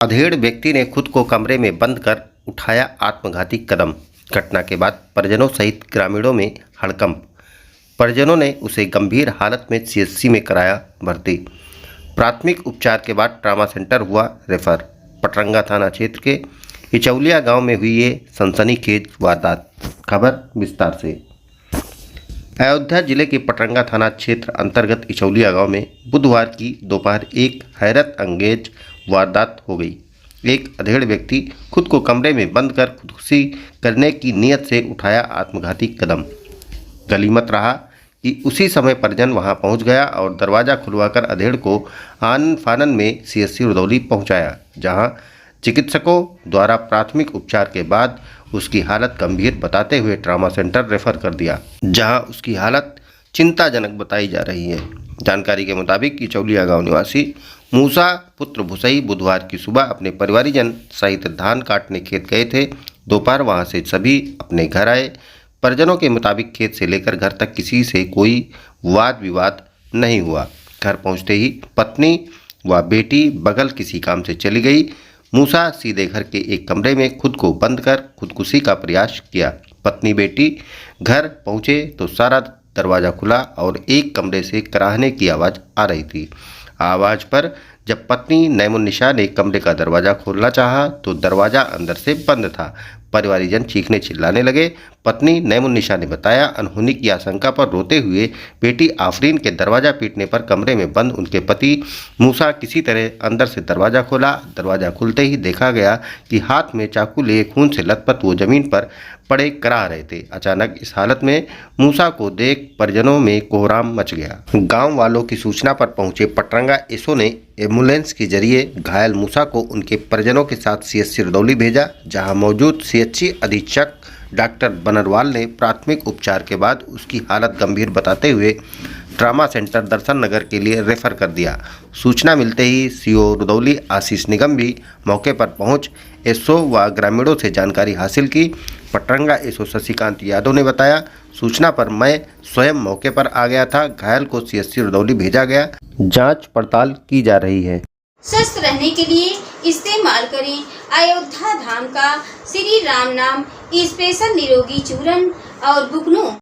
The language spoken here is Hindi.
अधेड़ व्यक्ति ने खुद को कमरे में बंद कर उठाया आत्मघाती कदम। घटना के बाद परिजनों सहित ग्रामीणों में हड़कंप। परिजनों ने उसे गंभीर हालत में सीएचसी में कराया भर्ती। प्राथमिक उपचार के बाद ट्रामा सेंटर हुआ रेफर। पटरंगा थाना क्षेत्र के इचौलिया गांव में हुई ये सनसनीखेज वारदात। खबर विस्तार से। अयोध्या जिले के पटरंगा थाना क्षेत्र अंतर्गत इचौलिया गांव में बुधवार की दोपहर एक हैरत अंगेज वारदात हो गई। एक अधेड़ व्यक्ति खुद को कमरे में बंद कर खुदकुशी करने की नीयत से उठाया आत्मघाती कदम। गनीमत रहा कि उसी समय परिजन वहां पहुंच गया और दरवाज़ा खुलवाकर अधेड़ को आनन फानन में सीएचसी रुदौली पहुंचाया, जहां चिकित्सकों द्वारा प्राथमिक उपचार के बाद उसकी हालत गंभीर बताते हुए ट्रामा सेंटर रेफर कर दिया, जहां उसकी हालत चिंताजनक बताई जा रही है। जानकारी के मुताबिक इचौलिया गांव निवासी मूसा पुत्र भुसई बुधवार की सुबह अपने परिवारीजन सहित धान काटने खेत गए थे। दोपहर वहां से सभी अपने घर आए। परिजनों के मुताबिक खेत से लेकर घर तक किसी से कोई वाद विवाद नहीं हुआ। घर पहुंचते ही पत्नी व बेटी बगल किसी काम से चली गई। मूसा सीधे घर के एक कमरे में खुद को बंद कर खुदकुशी का प्रयास किया। पत्नी बेटी घर पहुंचे तो सारा दरवाज़ा खुला और एक कमरे से कराहने की आवाज़ आ रही थी। आवाज़ पर जब पत्नी नैमुन्निशा ने कमरे का दरवाज़ा खोलना चाहा तो दरवाज़ा अंदर से बंद था। परिवारीजन चीखने चिल्लाने लगे। पत्नी नैमुन्निशा ने बताया, अनहोनी की आशंका पर रोते हुए बेटी आफरीन के दरवाज़ा पीटने पर कमरे में बंद उनके पति मूसा किसी तरह अंदर से दरवाज़ा खोला। दरवाज़ा खुलते ही देखा गया कि हाथ में चाकू लिए खून से लथपथ वो जमीन पर पड़े कराह रहे थे। अचानक इस हालत में मूसा को देख परिजनों में कोहराम मच गया। गांव वालों की सूचना पर पहुंचे पटरंगा एसओ ने एम्बुलेंस के जरिए घायल मूसा को उनके परिजनों के साथ सीएचसी रुदौली भेजा, जहां मौजूद सीएचसी अधीक्षक डॉक्टर बनरवाल ने प्राथमिक उपचार के बाद उसकी हालत गंभीर बताते हुए ट्रामा सेंटर दर्शन नगर के लिए रेफर कर दिया। सूचना मिलते ही सीओ रुदौली आशीष निगम भी मौके पर पहुंच एसओ व ग्रामीणों से जानकारी हासिल की। पटरंगा एसओ शशिकांत यादव ने बताया, सूचना पर मैं स्वयं मौके पर आ गया था। घायल को सीएचसी रुदौली भेजा गया। जांच पड़ताल की जा रही है। स्वस्थ रहने के लिए इस्तेमाल करें अयोध्या धाम का श्री राम नाम स्पेशल निरोगी चूर्ण और बुकनों।